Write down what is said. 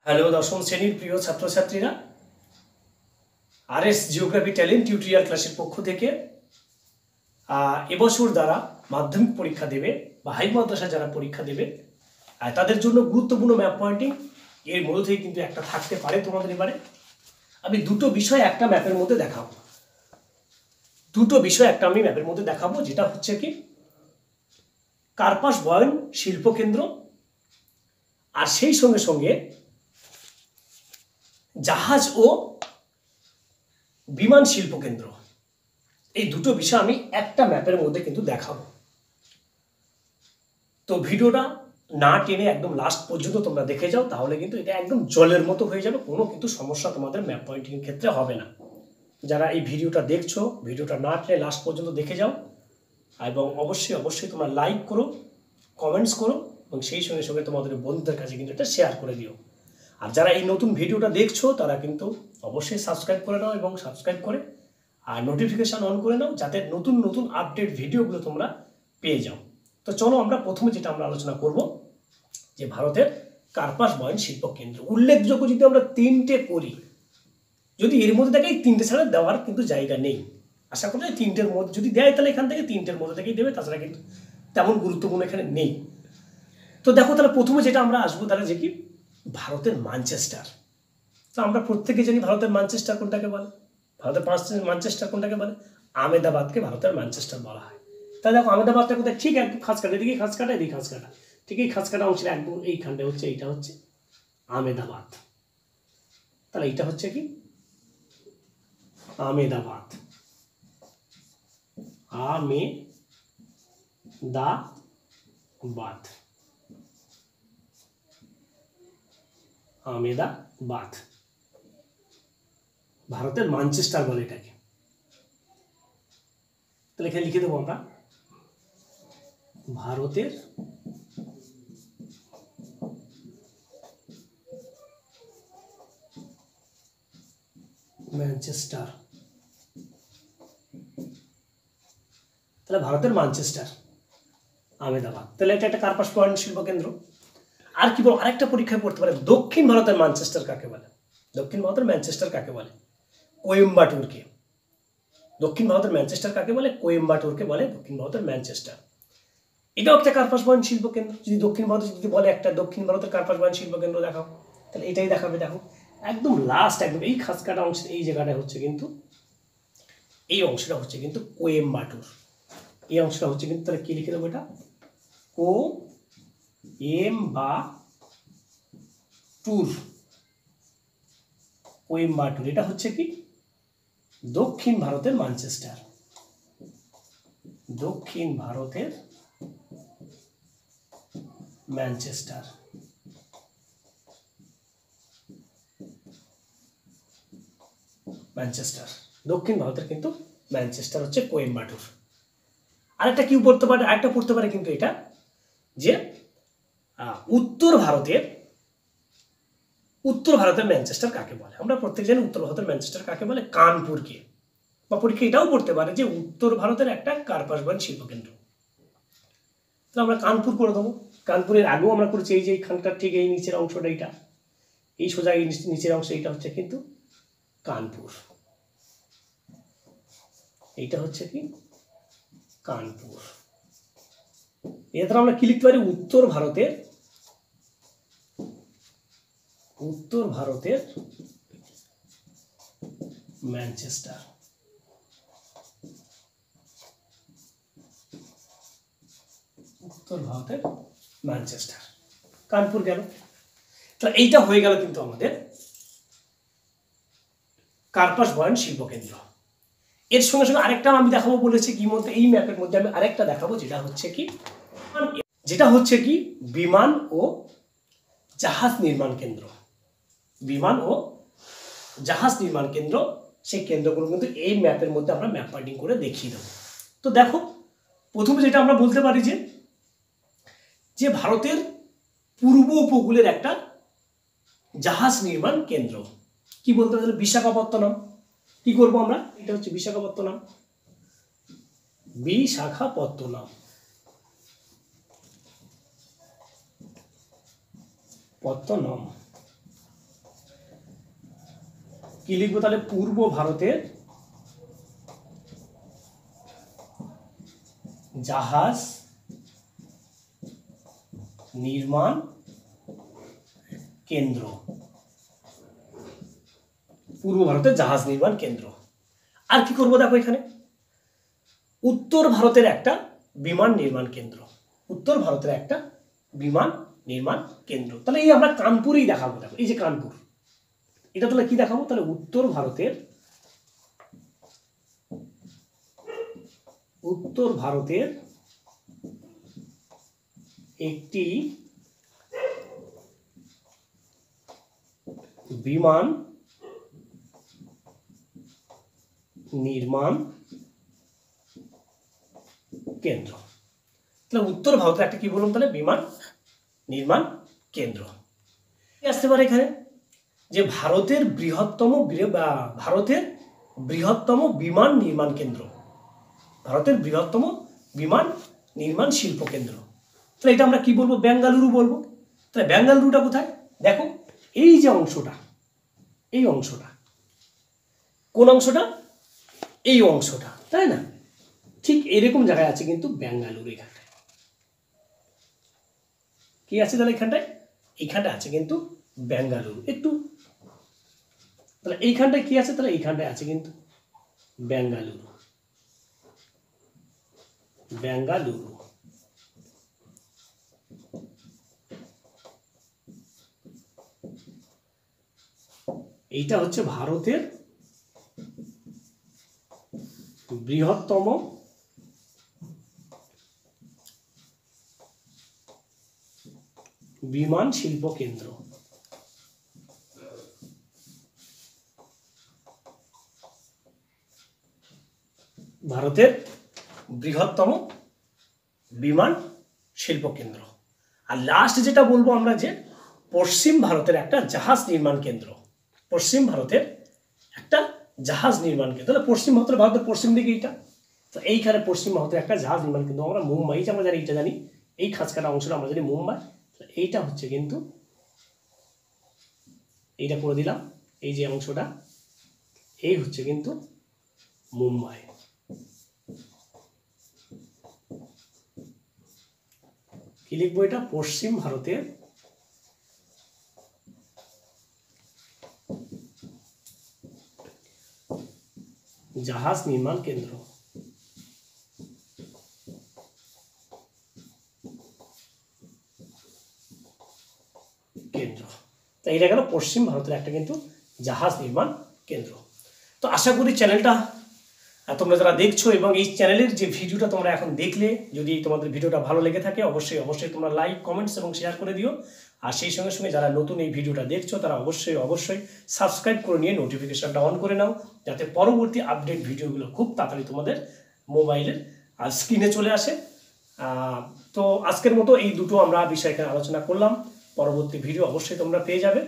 Hello দশম শ্রেণীর প্রিয় ছাত্রছাত্রীরা, আরএস জিওগ্রাফি ট্যালেন্ট টিউটোরিয়াল ক্লাসের পক্ষ থেকে এবছর যারা মাধ্যমিক পরীক্ষা দেবে বা হাই মাদ্রাসা যারা পরীক্ষা দেবে তাদের জন্য গুরুত্বপূর্ণ ম্যাপ পয়েন্টিং এর মধ্যে থেকে কিন্তু একটা থাকতে পারে। তোমাদের এবারে আমি দুটো বিষয় একটা ম্যাপের মধ্যে দেখাবো। আমি ম্যাপের মধ্যে দেখাবো, যেটা হচ্ছে কি কার্পাস বয়ন শিল্পকেন্দ্র, আর সেই সঙ্গে সঙ্গে জাহাজ ও বিমান শিল্পকেন্দ্র। এই দুটো বিষয় আমি একটা ম্যাপের মধ্যে কিন্তু দেখাবো। তো ভিডিওটা না টেনে একদম লাস্ট পর্যন্ত তোমরা দেখে যাও, তাহলে কিন্তু এটা একদম জলের মতো হয়ে যাবে, কোনো কিন্তু সমস্যা তোমাদের ম্যাপ পয়েন্টিং এর ক্ষেত্রে হবে না। যারা এই ভিডিওটা দেখছো, ভিডিওটা না টেনে লাস্ট পর্যন্ত দেখে যাও, এবং অবশ্যই তোমরা লাইক করো, কমেন্টস করো, এবং সেই সঙ্গে সঙ্গে তোমাদের বন্ধুদের কাছে কিন্তু এটা শেয়ার করে দিও। আর যারা এই নতুন ভিডিওটা দেখছো তারা কিন্তু অবশ্যই সাবস্ক্রাইব করে নাও, এবং সাবস্ক্রাইব করে আর নোটিফিকেশান অন করে নাও, যাতে নতুন নতুন আপডেট ভিডিওগুলো তোমরা পেয়ে যাও। তো চলো আমরা প্রথমে যেটা আমরা আলোচনা করব, যে ভারতের কার্পাস বয়ন শিল্পকেন্দ্র। উল্লেখযোগ্য যদি আমরা তিনটে করি, যদি এর মধ্যে দেখে এই তিনটে ছাড়া দেওয়ার কিন্তু জায়গা নেই। আশা করি তিনটের মধ্যে যদি দেয় তাহলে এখান থেকে তিনটের মধ্যে থেকেই দেবে, তাছাড়া কিন্তু তেমন গুরুত্বপূর্ণ এখানে নেই। তো দেখো, তাহলে প্রথমে যেটা আমরা আসবো তাহলে যে কি ভারতের ম্যানচেস্টার। তো আমরা প্রত্যেকে জানি ভারতের ম্যানচেস্টার কোনটাকে বলে, ভারতের ম্যানচেস্টার কোনটাকে বলে, আহমেদাবাদকে ভারতের ম্যানচেস্টার বলা হয়। তাহলে দেখো আহমেদাবাদটা কোথায়, ঠিক একদম খাস কাটা, এদিকে খাস কাটা, এদিকে খাস কাটা, ঠিক এই খাস কাটা অংশের একদম এইখানটা হচ্ছে, এইটা হচ্ছে আহমেদাবাদ। তাহলে এইটা হচ্ছে কি আহমেদাবাদ, আহমেদাবাদ ভারতের ম্যানচেস্টার বলে এটাকে। তাহলে এখানে লিখে দেবো আমরা ভারতের ম্যানচেস্টার। তাহলে ভারতের ম্যানচেস্টার আহমেদাবাদ, তাহলে এটা একটা কার্পাস বয়ন শিল্পকেন্দ্র। আর কি বল, আরেকটা পরীক্ষায় পড়তে পারে, দক্ষিণ ভারতের ম্যানচেস্টার কাকে বলে? দক্ষিণ ভারতের ম্যানচেস্টার কাকে বলে? কোয়েম্বাটুরকে। দক্ষিণ ভারতের ম্যানচেস্টার কাকে বলে? কোয়েম্বাটুরকে বলে দক্ষিণ ভারতের ম্যানচেস্টার। এটাও একটা কার্পাস বয়ন শিল্পকেন্দ্র। যদি দক্ষিণ ভারতে যদি বলে একটা দক্ষিণ ভারতের কার্পাস বয়ন শিল্পকেন্দ্র দেখাও, তাহলে এটাই দেখাবে। দেখো একদম লাস্ট, একদম এই খাস কাটা অংশের এই জায়গাটা হচ্ছে কিন্তু, এই অংশটা হচ্ছে কিন্তু কোয়েম্বাটুর। এই অংশটা হচ্ছে কিন্তু, তাহলে কি লিখে দেবো, এটা কোয়েম্বাটুর। এটা হচ্ছে কি দক্ষিণ ভারতের ম্যানচেস্টার, দক্ষিণ ভারতের ম্যানচেস্টার। দক্ষিণ ভারতের কিন্তু ম্যানচেস্টার হচ্ছে কোয়েম্বাটুর। আরেকটা কি পড়তে পারে, আরেকটা পড়তে পারে কিন্তু এটা, যে উত্তর ভারতের ম্যানচেস্টার কাকে বলে? আমরা প্রত্যেক জানি উত্তর ভারতের ম্যানচেস্টার কাকে বলে, কানপুরকে। বা পরীক্ষা এটাও পড়তে পারে যে উত্তর ভারতের একটা কার্পাস বয়ন শিল্পকেন্দ্র। তো আমরা কানপুর করে দেবো। কানপুরের আগেও আমরা করেছি, এই যে এইখানকার ঠিক এই নিচের অংশটা, এইটা এই সোজা এই নিচের অংশ, এইটা হচ্ছে কিন্তু কানপুর। এইটা হচ্ছে কি কানপুর। এছাড়া আমরা কি লিখতে পারি, উত্তর ভারতের ম্যানচেস্টার। উত্তর ভারতের ম্যানচেস্টার, কানপুর গেল। তাহলে এইটা হয়ে গেল কিন্তু আমাদের কার্পাস বয়ন শিল্পকেন্দ্র। এর সঙ্গে সঙ্গে আরেকটা আমি দেখাবো বলেছি, কি মধ্যে এই ম্যাপের মধ্যে আমি আরেকটা দেখাবো, যেটা হচ্ছে কি বিমান ও জাহাজ নির্মাণ কেন্দ্র। বিমান ও জাহাজ নির্মাণ কেন্দ্র, সেই কেন্দ্রগুলো কিন্তু এই ম্যাপের মধ্যে আমরা ম্যাপ পয়েন্টিং করে দেখিয়ে দেবো। তো দেখো, প্রথমে যেটা আমরা বলতে পারি যে ভারতের পূর্ব উপকূলের একটা জাহাজ নির্মাণ কেন্দ্র, কি বলতে পারি, বিশাখাপত্তনম। কি করবো আমরা, এটা হচ্ছে বিশাখাপত্তনম। পত্তনম। কি লিখবো তাহলে? পূর্ব ভারতের জাহাজ নির্মাণ কেন্দ্র। পূর্ব ভারতের জাহাজ নির্মাণ কেন্দ্র। আর কি করবো দেখো এখানে, উত্তর ভারতের একটা বিমান নির্মাণ কেন্দ্র। উত্তর ভারতের একটা বিমান নির্মাণ কেন্দ্র। তাহলে এই আমরা কানপুরেই দেখাবো। দেখো এই যে কানপুর, এটা তাহলে কি দেখাবো? তাহলে উত্তর ভারতের একটি বিমান নির্মাণ কেন্দ্র। তাহলে উত্তর ভারতের একটা কি বললাম? তাহলে বিমান নির্মাণ কেন্দ্র। আসতে পারে এখানে যে ভারতের বৃহত্তম বিমান নির্মাণ কেন্দ্র, ভারতের বৃহত্তম বিমান নির্মাণ শিল্প কেন্দ্র। তাহলে এটা আমরা কি বলবো? বেঙ্গালুরু বলবো। তাহলে বেঙ্গালুরুটা কোথায়? দেখো এই যে অংশটা, এই অংশটা, কোন অংশটা? এই অংশটা, তাই না? ঠিক এরকম জায়গায় আছে কিন্তু বেঙ্গালুরু। এখানটায় কি আছে তাহলে? এইখানটায় আছে কিন্তু বেঙ্গালুরু। একটু তাহলে এইখানটায় কি আছে? তাহলে এইখানটায় আছে কিন্তু বেঙ্গালুরু। এইটা হচ্ছে ভারতের বৃহত্তম বিমান শিল্প কেন্দ্র। ভারতের বৃহত্তম বিমান শিল্প কেন্দ্র। আর লাস্ট যেটা বলবো আমরা, যে পশ্চিম ভারতের একটা জাহাজ নির্মাণ কেন্দ্র। পশ্চিম ভারতের একটা জাহাজ নির্মাণ কেন্দ্র। তাহলে পশ্চিম ভারতের পশ্চিম দিকে এইটা, তো এইখানে পশ্চিম ভারতের একটা জাহাজ নির্মাণ কেন্দ্র। আমরা মুম্বাই, আমরা জানি, এইটা জানি, এই খাঁজকাটা অংশটা আমরা জানি মুম্বাই। এইটা হচ্ছে কিন্তু, এইটা করে দিলাম, এই যে অংশটা, এই হচ্ছে কিন্তু মুম্বাই। কি লিখবো? এটা পশ্চিম ভারতের জাহাজ নির্মাণ কেন্দ্র। তো এটা গেল পশ্চিম ভারতের একটা কিন্তু জাহাজ নির্মাণ কেন্দ্র। তো আশা করি চ্যানেলটা তোমরা যারা দেখছো, এবং এই চ্যানেলের যে ভিডিওটা তোমরা এখন দেখলে, যদি তোমাদের ভিডিওটা ভালো লেগে থাকে অবশ্যই তোমরা লাইক, কমেন্টস এবং শেয়ার করে দিও। আর সেই সঙ্গে সঙ্গে যারা নতুন এই ভিডিওটা দেখছো তারা অবশ্যই সাবস্ক্রাইব করে নিয়ে নোটিফিকেশনটা অন করে নাও, যাতে পরবর্তী আপডেট ভিডিওগুলো খুব তাড়াতাড়ি তোমাদের মোবাইলের স্ক্রিনে চলে আসে। তো আজকের মতো এই দুটো আমরা বিষয় এখানে আলোচনা করলাম। পরবর্তী ভিডিও অবশ্যই তোমরা পেয়ে যাবে।